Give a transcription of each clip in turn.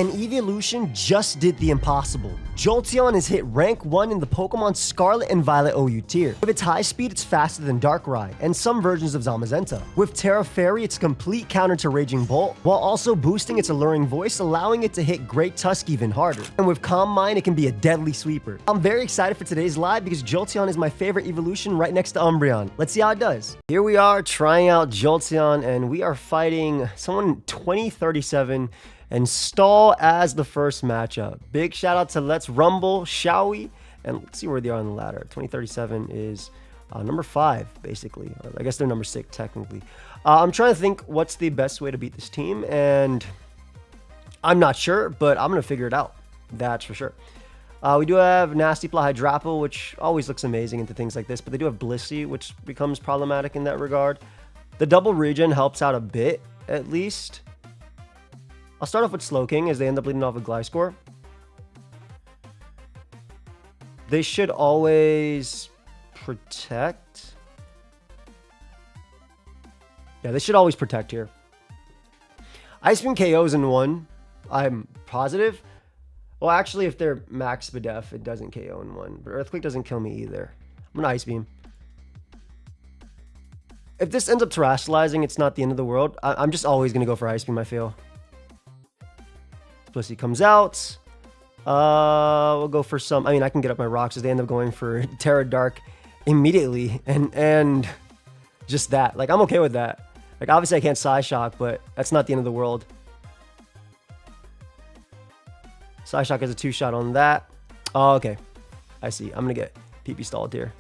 And eevolution just did the impossible. Jolteon has hit rank 1 in the Pokemon Scarlet and Violet OU tier. With its high speed, it's faster than Darkrai and some versions of Zamazenta. With Terra Fairy, it's a complete counter to Raging Bolt, while also boosting its alluring voice, allowing it to hit Great Tusk even harder. And with Calm Mind, it can be a deadly sweeper. I'm very excited for today's live because Jolteon is my favorite evolution right next to Umbreon. Let's see how it does. Here we are trying out Jolteon, and we are fighting someone 2037 and Stall as the first matchup. Big shout out to Let's Rumble, shall we? And let's see where they are on the ladder. 2037 is number 5, basically. Or I guess they're number 6, technically. I'm trying to think what's the best way to beat this team, and I'm not sure, but I'm going to figure it out. That's for sure. We do have Nasty Plot Hydrapple, which always looks amazing into things like this, but they do have Blissey, which becomes problematic in that regard. The double regen helps out a bit, at least. I'll start off with Slowking as they end up leading off with Gliscor. They should always protect. Yeah, they should always protect here. Ice Beam KOs in 1. I'm positive. Well, actually, if they're max Bedef, it doesn't KO in 1. But Earthquake doesn't kill me either. I'm going to Ice Beam. If this ends up terrestrializing, it's not the end of the world. I'm just always going to go for Ice Beam, I feel. Blissey comes out. We'll go for some. I mean, I can get up my rocks as they end up going for Terra Dark immediately, and just that. Like, I'm okay with that. Like, obviously, I can't Psyshock, but that's not the end of the world. Psyshock has a 2-shot on that. Oh, okay. I see. I'm gonna get PP stalled here.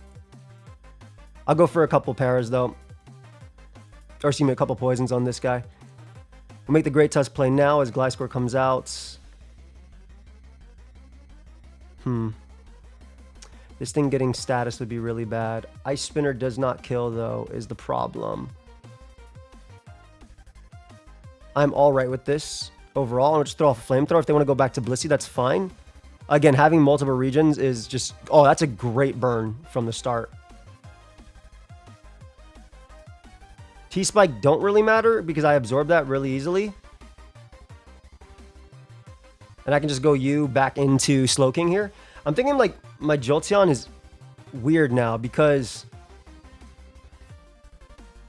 I'll go for a couple paras though, or excuse me, a couple poisons on this guy. We'll make the Great Tusk play now as Gliscor comes out. This thing getting status would be really bad. Ice Spinner does not kill, though, is the problem. I'm all right with this overall. I'll just throw off a Flamethrower. If they want to go back to Blissey, that's fine. Again, having multiple regions is just... Oh, that's a great burn from the start. T-Spike don't really matter because I absorb that really easily. And I can just go U back into Slowking here. I'm thinking like my Jolteon is weird now because...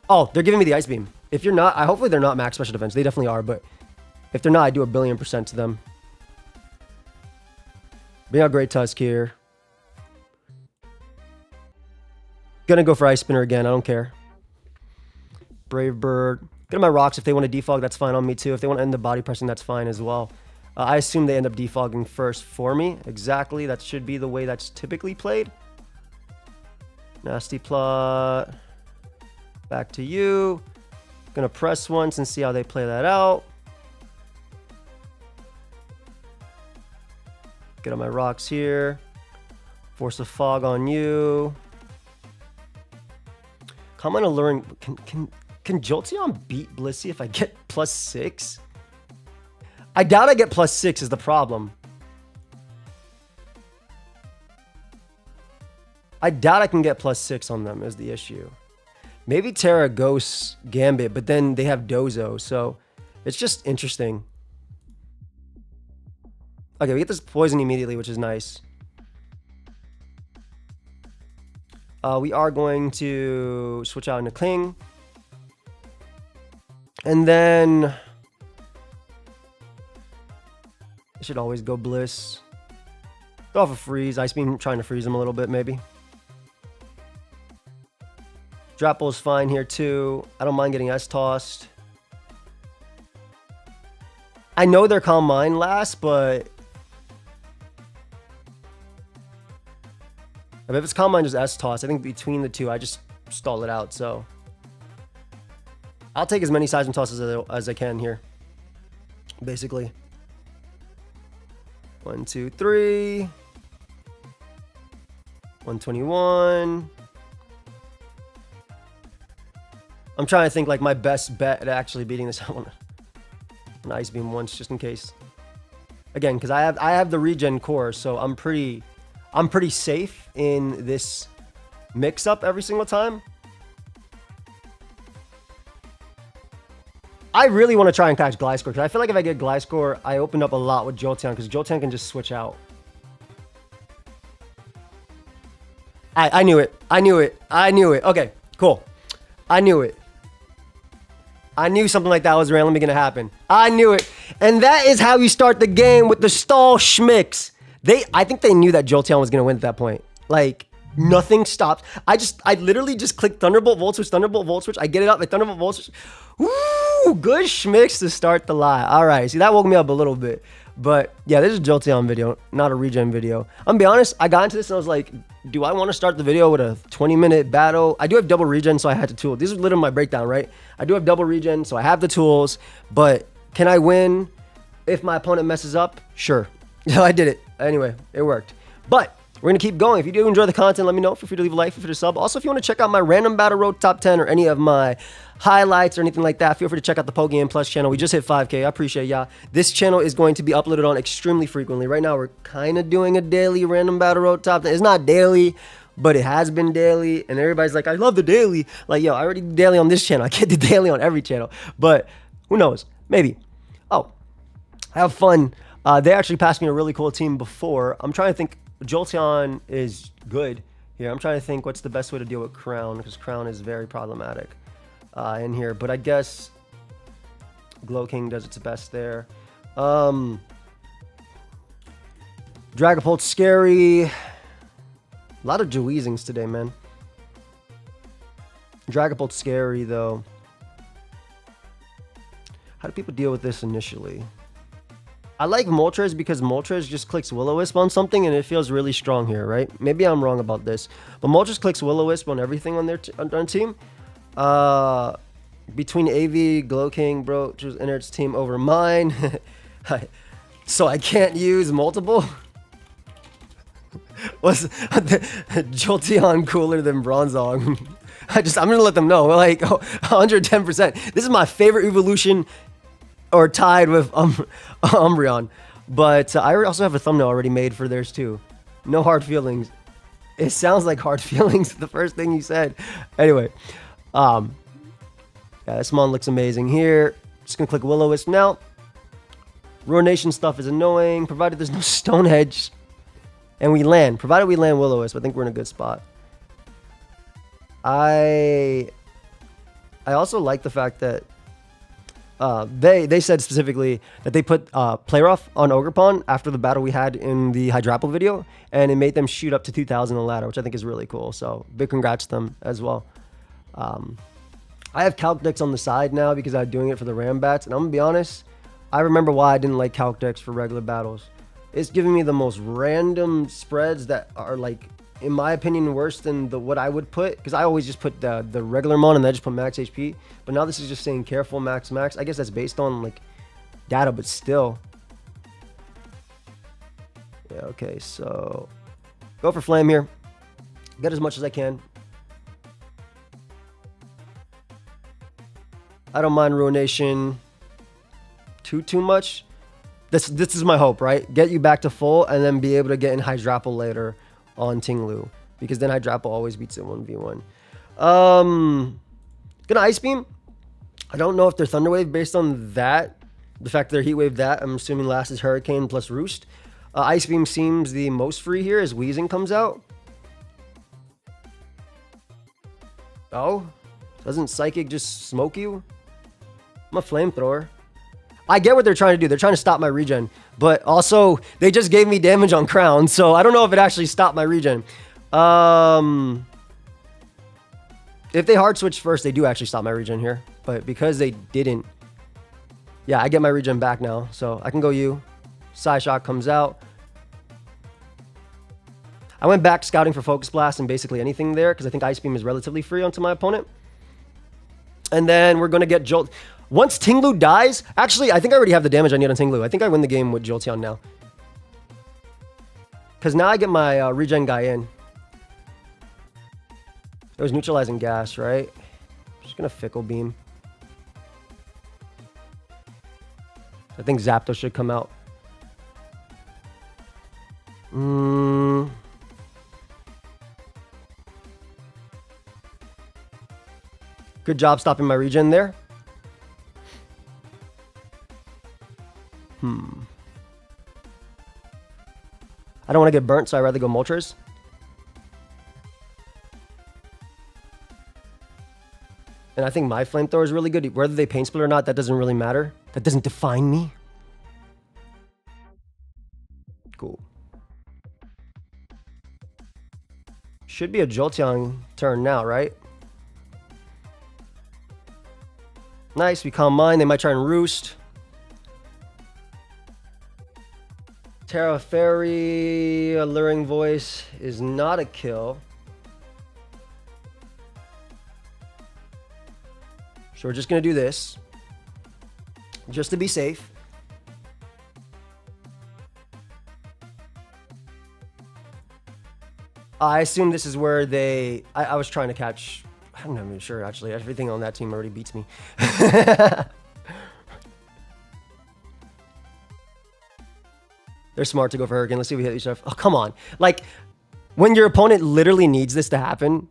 Oh, they're giving me the Ice Beam. If you're not... hopefully they're not max special defense. They definitely are, but if they're not, I do 1,000,000,000% to them. Bring out Great Tusk here. Gonna go for Ice Spinner again. I don't care. Brave Bird. Get my rocks. If they want to defog, that's fine on me too. If they want to end the body pressing, that's fine as well. I assume they end up defogging first for me. Exactly. That should be the way that's typically played. Nasty Plot. Back to you. Gonna press once and see how they play that out. Get on my rocks here. Force a fog on you. Comment alluring. Can Jolteon beat Blissey if I get +6? I doubt I get +6 is the problem. I doubt I can get +6 on them is the issue. Maybe Terra Ghost Gambit, but then they have Dozo, so it's just interesting. Okay, we get this poison immediately, which is nice. We are going to switch out into Cling. And then... I should always go Bliss. Throw off a Freeze. Ice Beam trying to freeze him a little bit, maybe. Drapple is fine here, too. I don't mind getting S-tossed. I know they're Calm Mind last, but... if it's Calm Mind, just S-toss. I think between the two, I just stall it out, so... I'll take as many Seismic tosses as I can here. Basically. 1, 2, 3. 121. I'm trying to think like my best bet at actually beating this. I want an Ice Beam once just in case. Again, because I have the regen core, so I'm pretty safe in this mix up every single time. I really want to try and catch Gliscor, because I feel like if I get Gliscor, I open up a lot with Jolteon, because Jolteon can just switch out. I knew it. I knew it. I knew it. Okay, cool. I knew it. I knew something like that was randomly going to happen. I knew it. And that is how you start the game with the stall schmicks. I think they knew that Jolteon was going to win at that point. Like, nothing stopped. I literally just clicked Thunderbolt, Volt Switch, Thunderbolt, Volt Switch. I get it up, like Thunderbolt, Volt Switch. Woo! Good schmicks to start the live. All right, see, that woke me up a little bit. But yeah, this is a Jolteon video, not a regen video. I'm gonna be honest, I got into this and I was like, do I want to start the video with a 20-minute battle? I do have double regen, so I had to tool. This is literally my breakdown, right? I do have double regen, so I have the tools, but can I win if my opponent messes up? Sure. I did it. Anyway, it worked. But we're going to keep going. If you do enjoy the content, let me know. Feel free to leave a like, feel free to sub. Also, if you want to check out my random battle road top 10 or any of my highlights or anything like that, feel free to check out the pokeaimPLUS channel. We just hit 5K. I appreciate y'all. This channel is going to be uploaded on extremely frequently. Right now, we're kind of doing a daily random battle road top 10. It's not daily, but it has been daily. And everybody's like, I love the daily. Like, yo, I already do daily on this channel. I can't do daily on every channel. But who knows? Maybe. Oh, have fun. They actually passed me a really cool team before. I'm trying to think. Jolteon is good here. I'm trying to think what's the best way to deal with Crown, because Crown is very problematic in here. But I guess Glow King does its best there. Dragapult's scary. A lot of Jawheezings today, man. Dragapult's scary, though. How do people deal with this initially? I like Moltres because Moltres just clicks Will-O-Wisp on something and it feels really strong here, right? Maybe I'm wrong about this, but Moltres clicks Will-O-Wisp on everything on their team. Between AV, Glow King, bro, choose Innerd's team over mine. So I can't use multiple? Was Jolteon cooler than Bronzong? I'm gonna let them know, like 110%. This is my favorite evolution, or tied with Umbreon. But I also have a thumbnail already made for theirs too. No hard feelings. It sounds like hard feelings, the first thing you said. Anyway, yeah, this mon looks amazing here. Just gonna click Will-O-Wisp now. Ruination stuff is annoying, provided there's no Stone Hedge. And we land. Provided we land Will-O-Wisp, I think we're in a good spot. I also like the fact that they said specifically that they put Play Rough on Ogerpon after the battle we had in the Hydrapple video, and it made them shoot up to 2,000 on ladder, which I think is really cool. So big congrats to them as well. I have Calc Decks on the side now because I'm doing it for the Rambats, and I'm gonna be honest, I remember why I didn't like Calc Decks for regular battles. It's giving me the most random spreads that are, like, in my opinion, worse than what I would put, because I always just put the regular mon and then just put max HP. But now this is just saying careful max max. I guess that's based on like data, but still. Yeah, okay, so go for Flame here. Get as much as I can. I don't mind Ruination too much. This is my hope, right? Get you back to full and then be able to get in Hydrapple later on Tinglu, because then Hydrapple always beats it 1v1. Gonna Ice Beam. I don't know if they're Thunder Wave based on that. The fact that they're Heat Wave that. I'm assuming last is Hurricane plus Roost. Ice Beam seems the most free here as Weezing comes out. Oh? Doesn't Psychic just smoke you? I'm a Flamethrower. I get what they're trying to do. They're trying to stop my regen. But also, they just gave me damage on Crown. So I don't know if it actually stopped my regen. If they hard switch first, they do actually stop my regen here. But because they didn't, yeah, I get my regen back now. So I can go U. Psyshock comes out. I went back scouting for Focus Blast and basically anything there, because I think Ice Beam is relatively free onto my opponent. And then we're going to get Jolt. Once Tinglu dies, actually, I think I already have the damage I need on Tinglu. I think I win the game with Jolteon now. Because now I get my regen guy in. It was neutralizing gas, right? I'm just going to Fickle Beam. I think Zapdos should come out. Good job stopping my regen there. I don't want to get burnt, so I'd rather go Moltres. And I think my flamethrower is really good. Whether they paint split or not, that doesn't really matter. That doesn't define me. Cool. Should be a Jolteon turn now, right? Nice, we calm mine. They might try and roost. Terra Fairy, Alluring Voice is not a kill. So we're just going to do this. Just to be safe. I assume this is where they... I was trying to catch... I'm not even sure, actually. Everything on that team already beats me. They're smart to go for Hurricane. Let's see if we hit each other. Oh, come on. Like, when your opponent literally needs this to happen...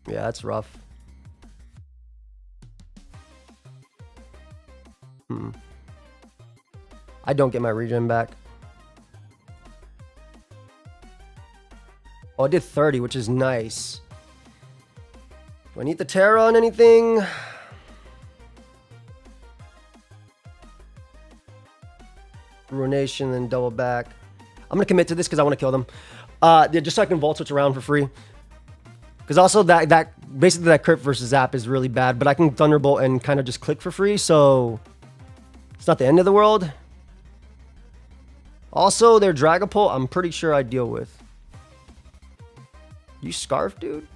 Yeah, that's rough. I don't get my regen back. Oh, I did 30, which is nice. Do I need the Terra on anything? Ruination, then double back. I'm going to commit to this because I want to kill them. Yeah, just so I can Volt Switch around for free. Because also basically that crit versus zap is really bad, but I can Thunderbolt and kind of just click for free, so it's not the end of the world. Also, their Dragapult, I'm pretty sure I deal with. You Scarf, dude?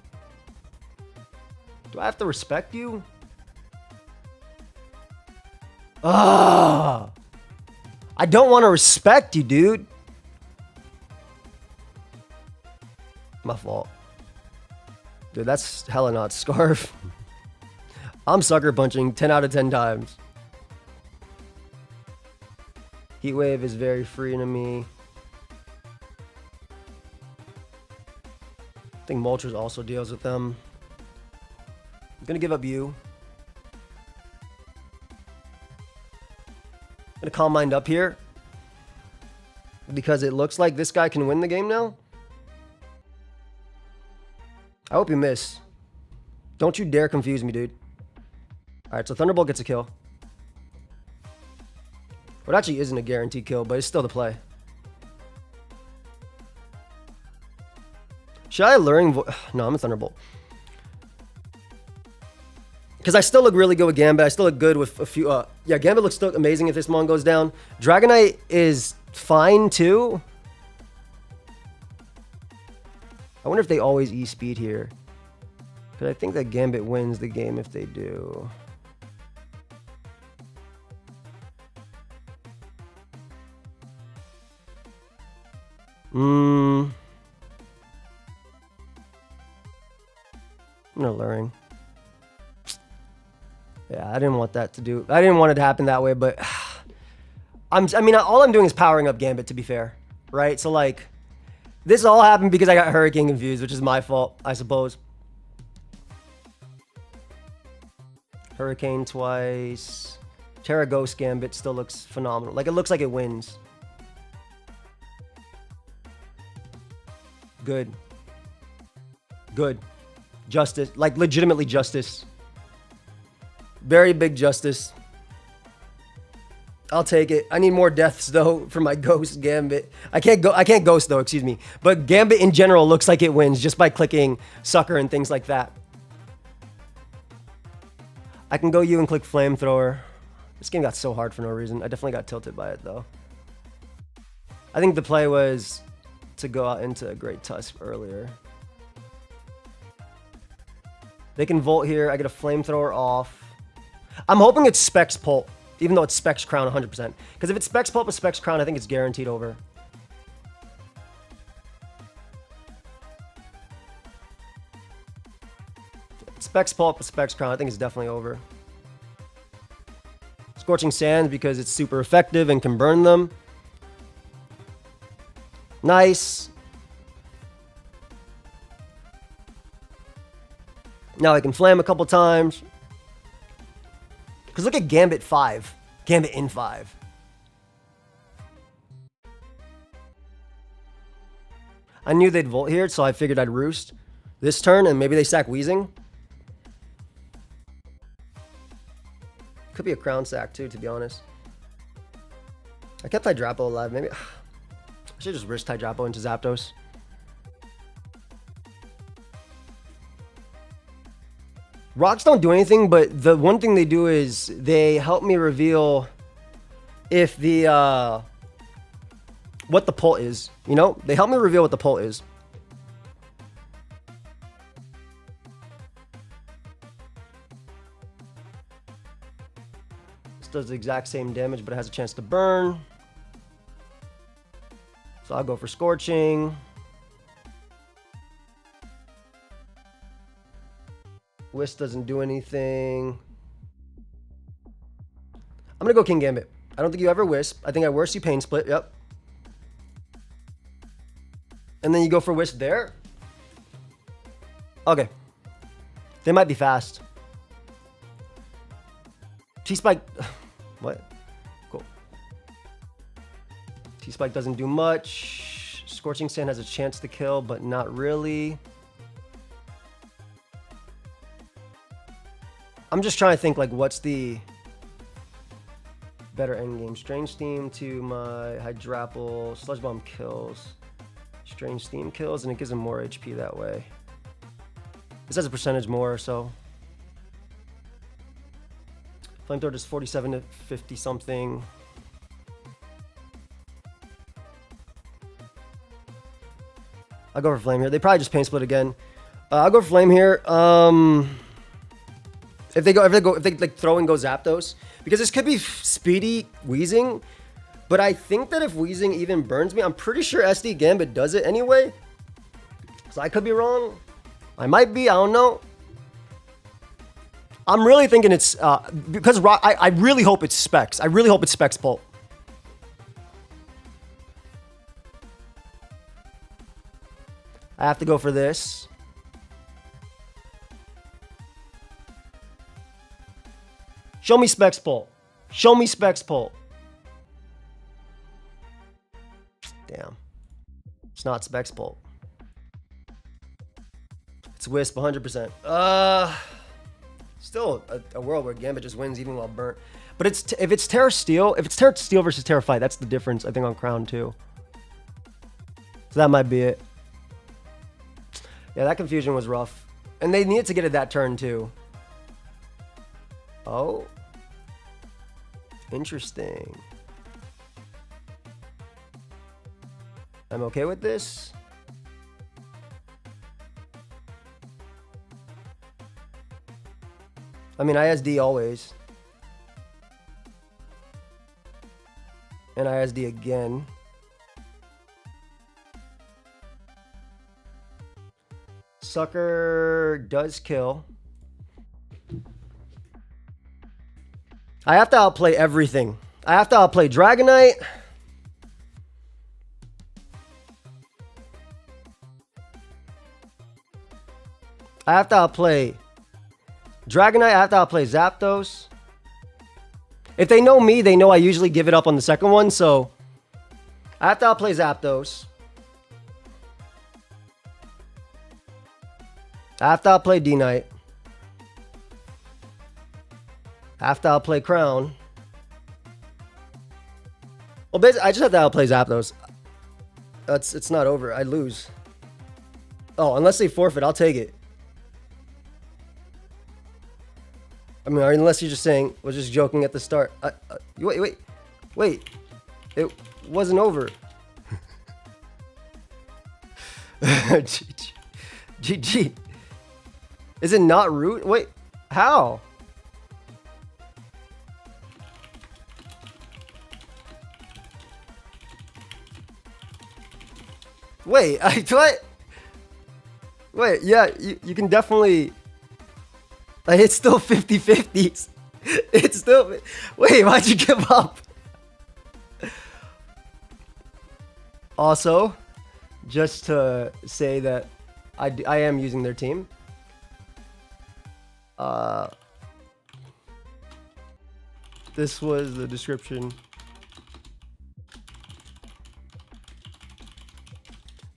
Do I have to respect you? Ah! I don't want to respect you, dude. My fault. Dude, that's hella not Scarf. I'm sucker punching 10 out of 10 times. Heat Wave is very free to me. I think Moltres also deals with them. I'm gonna give up you. I'm gonna Calm Mind up here. Because it looks like this guy can win the game now. I hope you miss. Don't you dare confuse me, dude. Alright, so Thunderbolt gets a kill. What actually isn't a guaranteed kill, but it's still the play. Should I Alluring Voice? No, I'm a Thunderbolt. Because I still look really good with Gambit. I still look good with a few... yeah, Gambit looks still amazing if this Mon goes down. Dragonite is fine, too. I wonder if they always E-speed here. Because I think that Gambit wins the game if they do. I'm gonna Alluring. Yeah, I didn't want that to do... I didn't want it to happen that way, but... I mean, all I'm doing is powering up Gambit, to be fair. Right? So, like... This all happened because I got Hurricane confused, which is my fault, I suppose. Hurricane twice. Terra Ghost Gambit still looks phenomenal. Like, it looks like it wins. Good. Good. Justice. Like, legitimately justice. Very big justice. I'll take it. I need more deaths though for my Ghost Gambit. I can't Ghost though, excuse me. But Gambit in general looks like it wins just by clicking Sucker and things like that. I can go you and click Flamethrower. This game got so hard for no reason. I definitely got tilted by it though. I think the play was to go out into a Great Tusk earlier. They can Volt here. I get a Flamethrower off. I'm hoping it's Specs Pulp. Even though it's Specs Crown 100%. Because if it's Specs Pulp with Specs Crown, I think it's guaranteed over. Specs Pulp with Specs Crown, I think it's definitely over. Scorching Sands because it's super effective and can burn them. Nice. Now I can Flame a couple times. Because look at Gambit 5. Gambit in 5. I knew they'd Volt here, so I figured I'd Roost this turn, and maybe they sack Weezing. Could be a Crown sack, too, to be honest. I kept Hydrapo alive. Maybe I should just risk Hydrapo into Zapdos. Rocks don't do anything, but the one thing they do is they help me reveal if the what the pull is. You know, they help me reveal what the pull is. This does the exact same damage, but it has a chance to burn. So I'll go for Scorching. Wisp doesn't do anything. I'm gonna go King Gambit. I don't think you ever Wisp. I think I worse you Pain Split. Yep. And then you go for Wisp there. Okay. They might be fast. T-Spike. What? Cool. T-Spike doesn't do much. Scorching Sand has a chance to kill, but not really. I'm just trying to think, like, what's the better endgame? Strange Steam to my Hydrapple. Sludge Bomb kills. Strange Steam kills, and it gives him more HP that way. This has a percentage more, so. Flamethrower does 47 to 50 something. I'll go for Flame here. They probably just Pain Split again. I'll go for Flame here. If they like throw and go Zapdos, because this could be speedy Weezing, but I think that if Weezing even burns me, I'm pretty sure SD Gambit does it anyway. So I could be wrong. I might be. I don't know. I'm really thinking it's because I really hope it's Specs. I really hope it's Specs Pulp. I have to go for this. Show me Specs Pulp. Show me Specs Pulp. Damn. It's not Specs Pulp. It's Wisp 100%. Still a world where Gambit just wins even while burnt. But it's if it's Terra Steel, if it's Terra Steel versus Terra Fight, that's the difference, I think, on Crown too. So that might be it. Yeah, that confusion was rough. And they needed to get it that turn too. Oh. Interesting. I'm okay with this. I mean, ISD always. And ISD again. Sucker does kill. I have to outplay everything. I have to outplay Dragonite. I have to outplay Dragonite. I have to outplay Zapdos. If they know me, they know I usually give it up on the second one, so I have to outplay Zapdos. I have to outplay D-Knight. I have to outplay Crown. Well, basically, I just have to outplay Zapdos. It's not over. I lose. Oh, unless they forfeit, I'll take it. I mean, unless you're just saying, was just joking at the start. Wait. It wasn't over. GG. Is it not root? Wait, how? Wait, what? Wait, yeah, you can definitely... Like, it's still 50-50s. It's still... Wait, why'd you give up? Also, just to say that I am using their team. This was the description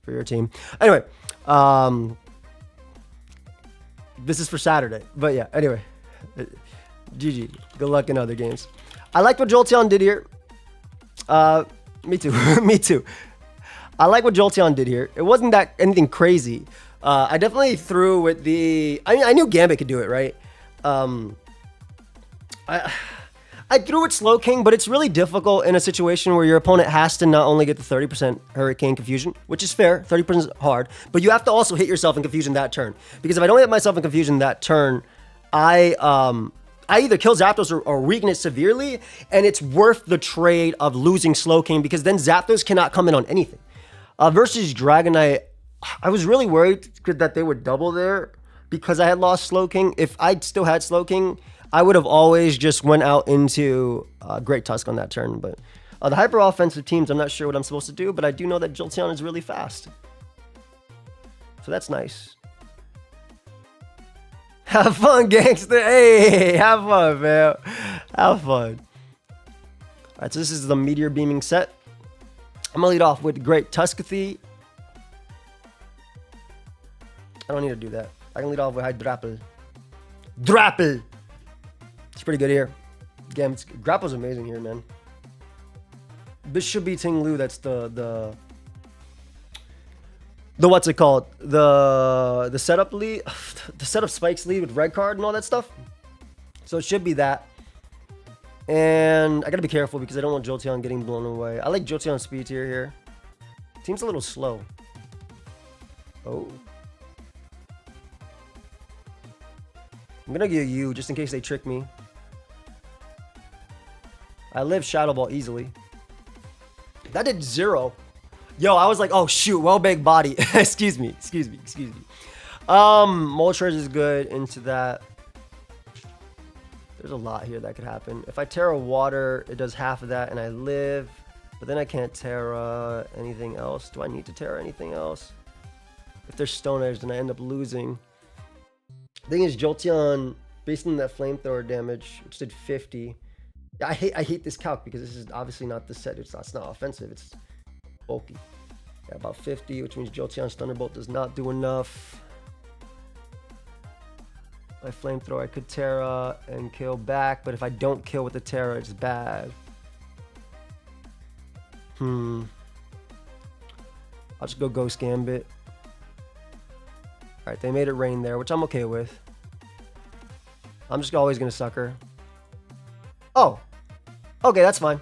for your team. Anyway, this is for Saturday. But yeah, anyway. GG. Good luck in other games. I like what Jolteon did here. Me too. Me too. I like what Jolteon did here. It wasn't that anything crazy. I definitely threw with the... I knew Gambit could do it, right? I threw with Slowking, but it's really difficult in a situation where your opponent has to not only get the 30% Hurricane Confusion, which is fair, 30% is hard, but you have to also hit yourself in Confusion that turn. Because if I don't hit myself in Confusion that turn, I either kill Zapdos or weaken it severely, and it's worth the trade of losing Slowking, because then Zapdos cannot come in on anything. Versus Dragonite, I was really worried that they would double there because I had lost Slowking. If I still had Slowking, I would have always just went out into Great Tusk on that turn. But the hyper offensive teams, I'm not sure what I'm supposed to do, but I do know that Jolteon is really fast. So that's nice. Have fun, gangster. Hey, have fun, man. Have fun. All right, so this is the Meteor Beaming set. I'm going to lead off with Great Tuskathy. I don't need to do that. I can lead off with Hydrapple. Drapple! It's pretty good here. Again, Grapple's amazing here, man. This should be Ting Lu. That's the what's it called? The setup lead, the setup spikes lead with red card and all that stuff. So it should be that. And I gotta be careful because I don't want Jolteon getting blown away. I like Jolteon's speed tier here. Seems a little slow. Oh. I'm gonna give you just in case they trick me. I live Shadow Ball easily. That did 0. Yo, I was like, oh shoot, well big body. excuse me. Moltres is good into that. There's a lot here that could happen. If I Terra Water, it does half of that and I live. But then I can't Terra anything else. Do I need to Terra anything else? If there's Stone Edge, then I end up losing. The thing is, Jolteon, based on that flamethrower damage, which did 50. I hate this calc because this is obviously not the set. It's not offensive. It's bulky. Yeah, about 50, which means Jolteon's Thunderbolt does not do enough. My flamethrower, I could Terra and kill back, but if I don't kill with the Terra, it's bad. I'll just go Ghost Gambit. Alright, they made it rain there, which I'm okay with. I'm just always going to sucker. Oh! Okay, that's fine.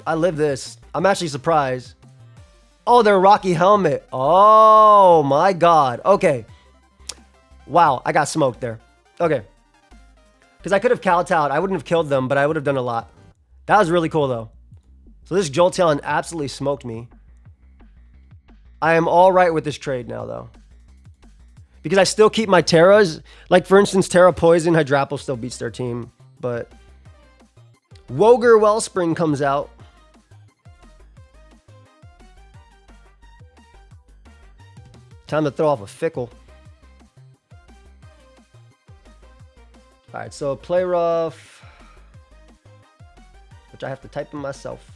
I live this. I'm actually surprised. Oh, they're Rocky Helmet. Oh, my God. Okay. Wow, I got smoked there. Okay. Because I could have Kowtowed. I wouldn't have killed them, but I would have done a lot. That was really cool, though. So this Jolteon absolutely smoked me. I am all right with this trade now, though. Because I still keep my Terras. Like, for instance, Terra Poison, Hydrapple still beats their team. But Woger Wellspring comes out. Time to throw off a Fickle. Alright, so Play Rough. Which I have to type in myself.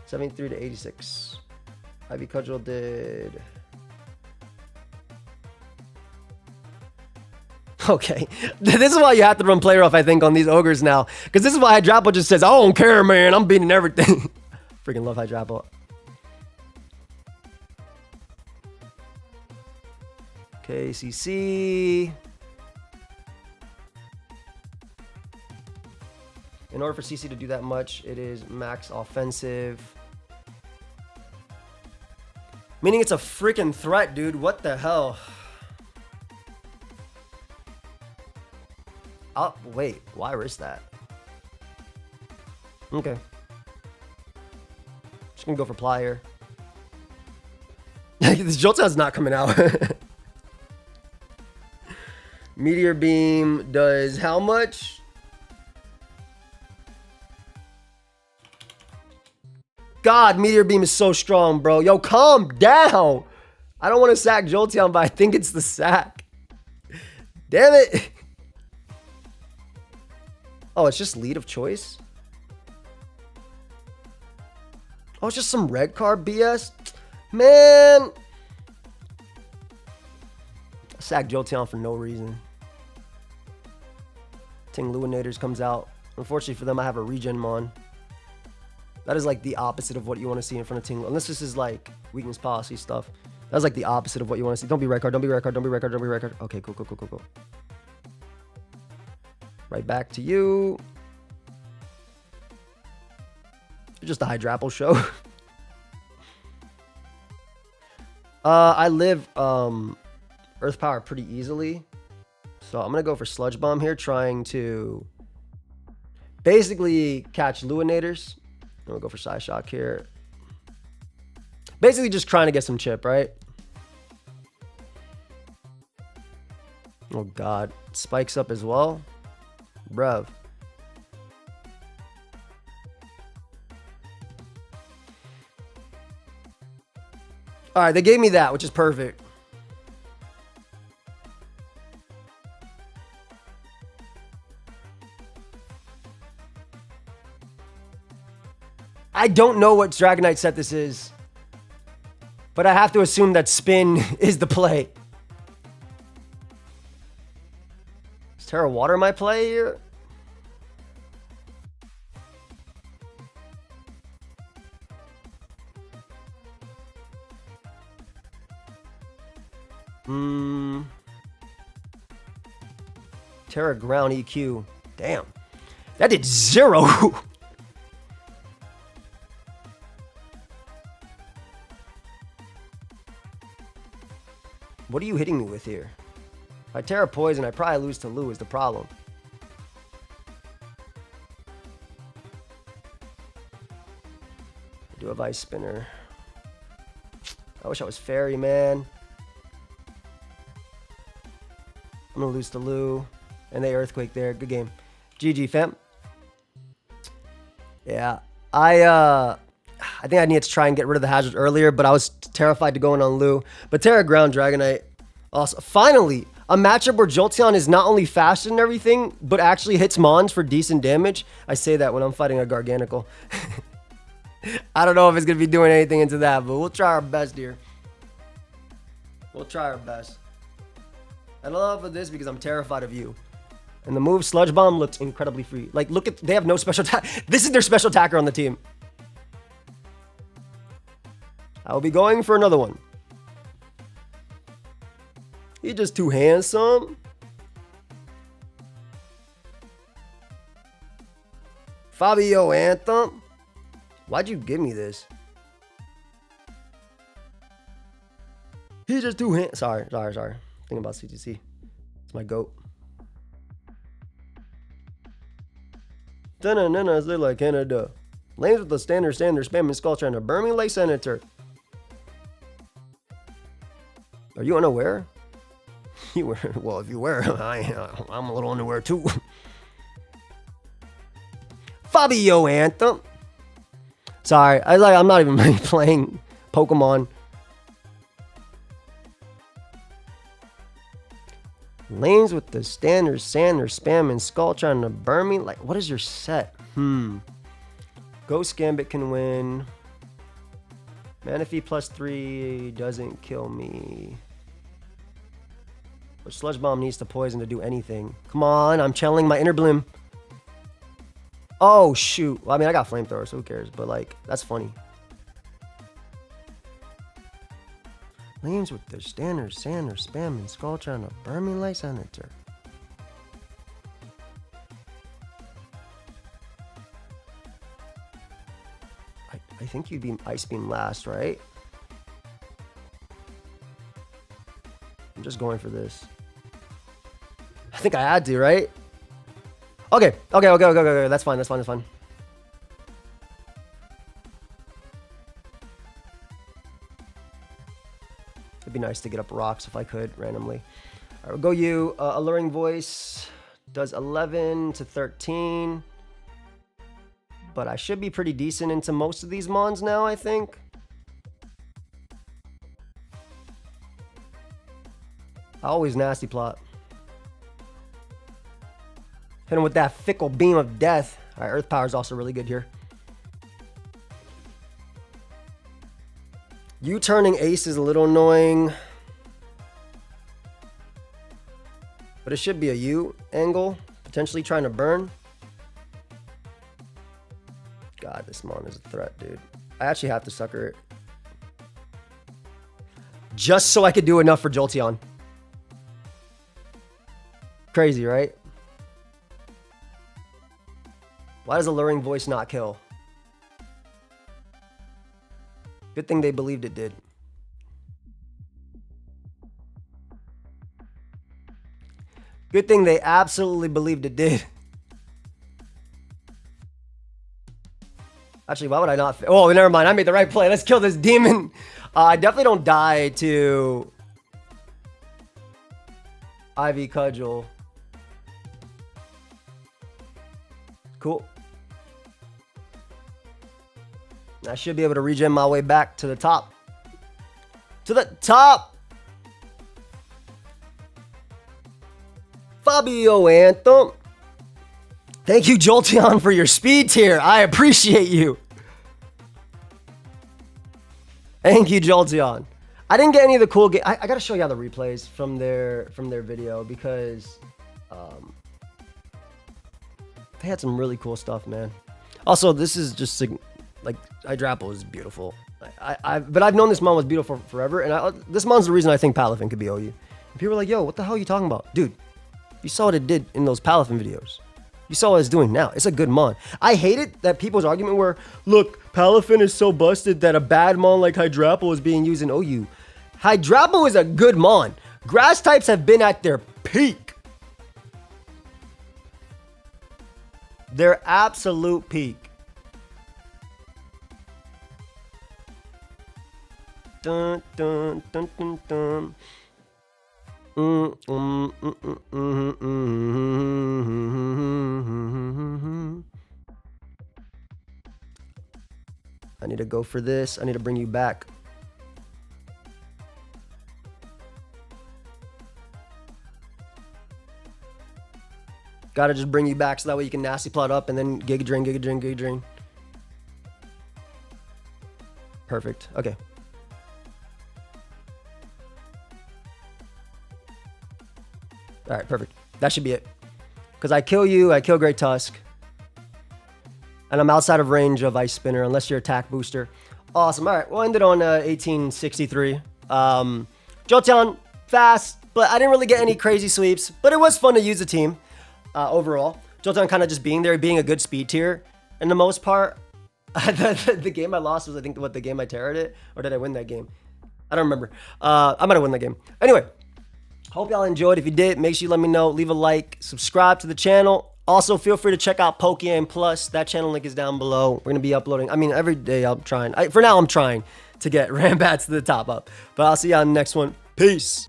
73 to 86. Ivy Cudgel did... Okay. This is why you have to run Play Rough, I think, on these Ogres now. Because this is why Hydrapple just says, I don't care, man. I'm beating everything. Freaking love Hydrapple. Okay, CC. In order for CC to do that much, it is max offensive. Meaning it's a freaking threat, dude. What the hell? Oh, wait. Why risk that? Okay. Just gonna go for Plier. This Jolteon's not coming out. Meteor Beam does how much? God, Meteor Beam is so strong, bro. Yo, calm down. I don't want to sack Jolteon, but I think it's the sack. Damn it. Oh, it's just lead of choice? Oh, it's just some red card BS? Man. I sacked Jolteon for no reason. Tingluinators comes out. Unfortunately for them, I have a regen mon. That is like the opposite of what you want to see in front of Ting. Unless this is like weakness policy stuff. That's like the opposite of what you want to see. Don't be red card. Don't be red card. Don't be red card. Don't be red card. Okay, cool, cool, cool, cool, cool. Right back to you. You're just a Hydrapple show. I live Earth Power pretty easily. So I'm going to go for Sludge Bomb here, trying to basically catch Luinators. I'm going to go for Psyshock here. Basically just trying to get some chip, right? Oh, God. Spikes up as well. Bruv. All right, they gave me that, which is perfect. I don't know what Dragonite set this is, but I have to assume that spin is the play. Is Terra Water my play here? Terra Ground EQ. Damn. That did 0. What are you hitting me with here? If I Terra Poison, I probably lose to Lou is the problem. I do have Ice Spinner. I wish I was Fairy, man. I'm going to lose to Lou. And they Earthquake there. Good game. GG, fam. Yeah. I think I needed to try and get rid of the hazard earlier, but I was terrified to go in on Lou. But Terra Ground Dragonite. Also, finally, a matchup where Jolteon is not only faster than everything, but actually hits Mons for decent damage. I say that when I'm fighting a Garganacl. I don't know if it's going to be doing anything into that, but we'll try our best here. We'll try our best. I love this because I'm terrified of you. And the move Sludge Bomb looks incredibly free. Like, look at, they have no special attack. This is their special attacker on the team. I will be going for another one. He's just too handsome. Fabio Anthem. Why'd you give me this? He's just too handsome. Sorry. Thinking about CTC. It's my goat. Dun-dun-dun-dun, look like Canada. Lanes with the standard spamming skull trying to burn me like Senator. Are you unaware? You were, well, if you were, I'm a little unaware too. Fabio Anthem. Sorry, I'm not even playing Pokemon. Lanes with the standard spamming skull trying to burn me. Like, what is your set? Ghost Gambit can win. Manaphy +3 doesn't kill me. But Sludge Bomb needs to poison to do anything. Come on, I'm channeling my inner Blim. Oh, shoot. Well, I mean, I got Flamethrower, so who cares? But, like, that's funny. Lanes with the standard spamming skull trying to burn me like Senator. I think you'd be Ice Beam last, right? I'm just going for this. I think I had to, right? Okay. That's fine. It'd be nice to get up rocks if I could randomly. All right, we'll go you. Alluring Voice does 11 to 13. But I should be pretty decent into most of these mons now, I think. Always nasty plot. Hit him with that fickle beam of death. All right, Earth Power is also really good here. You turning ace is a little annoying. But it should be a U angle. Potentially trying to burn. God, this mon is a threat, dude. I actually have to sucker it. Just so I could do enough for Jolteon. Crazy, right? Why does Alluring Voice not kill? Good thing they believed it did. Good thing they absolutely believed it did. Actually, why would I not? Oh, never mind. I made the right play. Let's kill this demon. I definitely don't die to Ivy Cudgel. Cool. I should be able to regen my way back to the top. To the top! Fabio Anthem. Thank you, Jolteon, for your speed tier. I appreciate you. Thank you, Jolteon. I didn't get any of the cool game. I gotta show you all the replays from their video because they had some really cool stuff, man. Also, this is just like Hydrapple is beautiful. But I've known this mon was beautiful forever, and this mon's the reason I think Palafin could be OU. And people are like, "Yo, what the hell are you talking about, dude? You saw what it did in those Palafin videos. You saw what it's doing now. It's a good mon." I hated that people's argument where, look, Palafin is so busted that a bad mon like Hydrapple is being used in OU. Hydrapple is a good mon. Grass types have been at their peak. Their absolute peak. Dun, dun, dun, dun, dun. I need to go for this. I need to bring you back. Gotta just bring you back so that way you can nasty plot up and then Giga Drain, Giga Drain, Giga Drain. Perfect. Okay. All right, perfect. That should be it. Because I kill you, I kill Great Tusk. And I'm outside of range of Ice Spinner unless you're attack booster. Awesome. All right, we'll end it on 1863. Jolteon, fast, but I didn't really get any crazy sweeps. But it was fun to use the team overall. Jolteon kind of just being there, being a good speed tier. And the most part, the game I lost was, I think, the game I terrored it. Or did I win that game? I don't remember. I might have won that game. Anyway. Hope y'all enjoyed. If you did, make sure you let me know. Leave a like. Subscribe to the channel. Also, feel free to check out pokeaimPLUS. That channel link is down below. We're going to be uploading. I mean, every day I'm trying. For now, I'm trying to get Rambats to the top up. But I'll see y'all in the next one. Peace.